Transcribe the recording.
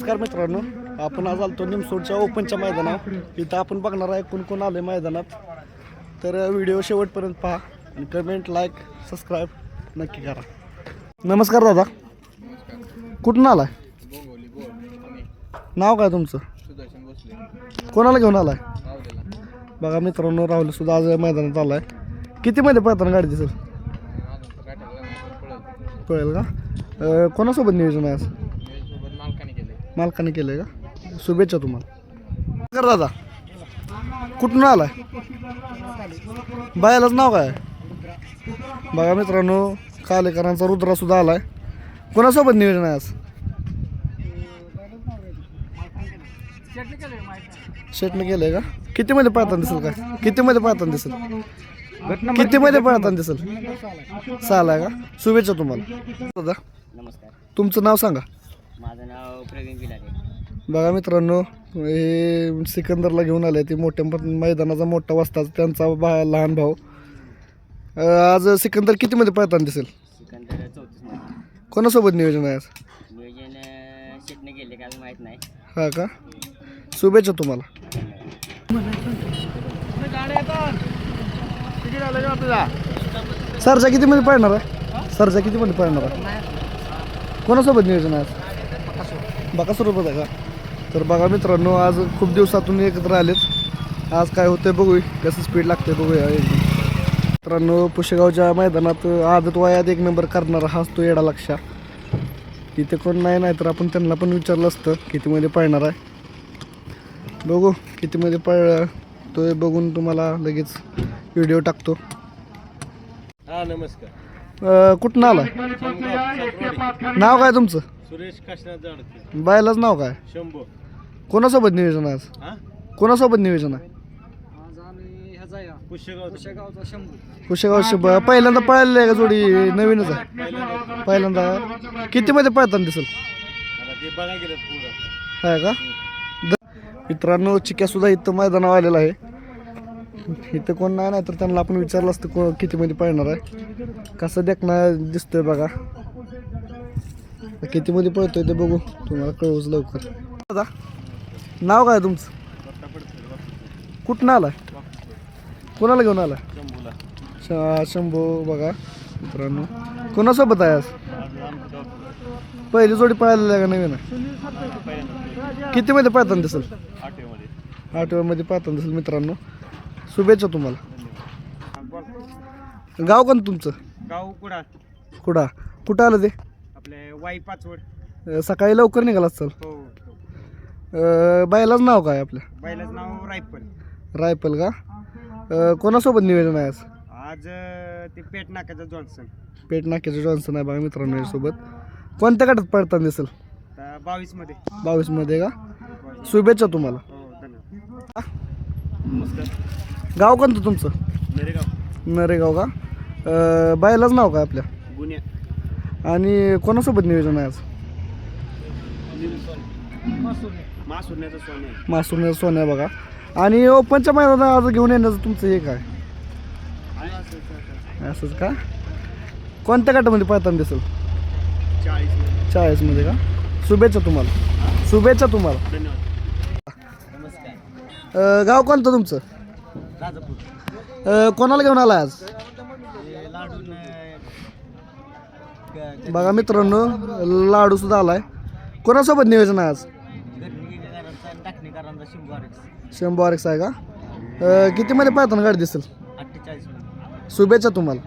नमस्कार मित्रांनो, आपण आज आलतो निमसोडच्या ओपनच्या मैदानात. इथं आपण बघणार आहे कोण कोण आले मैदानात. तर व्हिडिओ शेवटपर्यंत पहा आणि कमेंट, लाईक, सबस्क्राईब नक्की करा. नमस्कार दादा, कुठून आलाय? नाव काय तुमचं? कोणाला घेऊन आलाय? बघा मित्रांनो, राहुल सुद्धा आज मैदानात आलाय. किती मध्ये पळताना गाडी दिसेल? पळेल का? कोणासोबत नियोजन आहे आज? मालकाने केलंय का? शुभेच्छा तुम्हाला. कर दादा, कुठून आलाय? बायालाच नाव काय? बघा मित्रांनो, कालेकरांचा रुद्रा सुद्धा आलाय. कोणासोबत नियोजन आहे आज? शेटने केलंय का? किती मध्ये पळताना दिसेल काय? किती मध्ये पळताना दिसेल? किती मध्ये पळताना दिसेल? 6 आहे का? शुभेच्छा तुम्हाला. दादा नमस्कार, तुमचं नाव सांगा. माझं नाव प्रवीण बिलारे. बघा मित्रांनो, हे सिकंदरला घेऊन आले. ते मोठ्या मैदानाचा मोठा वाजता त्यांचा लहान भाऊ. आज सिकंदर किती मध्ये पळताना दिसेल? सिकंदर 34 मध्ये. कोणासोबत नियोजन आहे आज? नियोजन शेटने केले का माहीत नाही. हा का? शुभेच्छा तुम्हाला. सरजा किती मध्ये पळणार आहे? सरजा किती मध्ये पळणार आहे? कोणासोबत नियोजन आहे आज? बकासूरसोबत आहे का? तर बघा मित्रांनो, आज खूप दिवसातून एकत्र आलेत. आज काय होतंय बघूया, कसं स्पीड लागते बघूया. मित्रांनो, पुशेगावच्या मैदानात आदत वयात 1 नंबर करणारा हाच तो येडा लक्षा. तिथे कोण नाही तर आपण त्यांना पण विचारलं असतं कितीमध्ये पळणार आहे. बघू कितीमध्ये पळतोय, बघून तुम्हाला लगेच व्हिडिओ टाकतो. हा नमस्कार. कुठून आला? नाव काय तुमचं? सुरेश काशीनाथ जाडके. बायलाच नाव काय? शंभू. कोणासोबत नियोजन आहे आज? हा कोणासोबत नियोजन आहे? आज आम्ही ह्याचा या पुशेगावचा शंभू. पुशेगाव पहिल्यांदा पळालेलं आहे का? जोडी नवीनच आहे पहिल्यांदा. किती मध्ये पळताना दिसेल? ते बघा गेलं पुढं. आहे का? मित्रांनो, चिक्या सुद्धा इथं मैदानावर आलेला आहे. इथं कोण नाही तर त्यांना आपण विचारलं असतं किती मध्ये पळणार आहे. कसं देखणं दिसतंय बघा. किती मध्ये पळतोय ते बघू, तुम्हाला कळवूच लवकर. दादा, नाव काय तुमचं? कुठून आलाय? कोणाला घेऊन आलाय? शंभू. बघा मित्रांनो, कोणासोबत आहे आज? पहिली जोडी पळालेली आहे का नवीन आहे? किती मध्ये पळताना दिसेल? 8 मध्ये पळताना दिसेल. मित्रांनो, शुभेच्छा तुम्हाला. गाव कोण तुमचं? गाव कुडा. कुठं आलं ते? आपले वाई पाचवड. सकाळी लवकर निघाला असेल. हो. बायलाच नाव काय आपल्या? बैलाच नाव रायफल. रायफल का? कोणासोबत नियोजन आहे आज? आज ते पेट नाक्याचा जॉन्सन. पेट नाक्याचं जॉन्सन आहे बघा मित्रांनो यासोबत. कोणत्या गटात पळताना दिसेल? 22 मध्ये. 22 मध्ये का? शुभेच्छा तुम्हाला. हो, धन्यवाद. नमस्कार. गाव कोणतं तुमचं? नरेगाव. नरेगाव का? बायलाच नाव काय आपल्या? गुन्हे. आणि कोणासोबत नियोजन आहे आज? मासुरण्याचा सोने. मासूर सोन्या बघा. आणि ओपनच्या मैदानात आज घेऊन येण्याचं तुमचं हे काय? असंच का? कोणत्या गटामध्ये पळताना दिसेल? 40 मध्ये का? शुभेच्छा तुम्हाला. शुभेच्छा तुम्हाला. धन्यवाद. नमस्कार. गाव कोणतं तुमचं? राजापूर. कोणाला घेऊन आला आज? लाडून बघा मित्रांनो, लाडू सुद्धा आलाय. कोणासोबत नियोजन आहे आज? टाकणीकरांचा शंभू RX आहे का? किती मध्ये पळताना गाडी दिसेल? 48 मध्ये. शुभेच्छा तुम्हाला.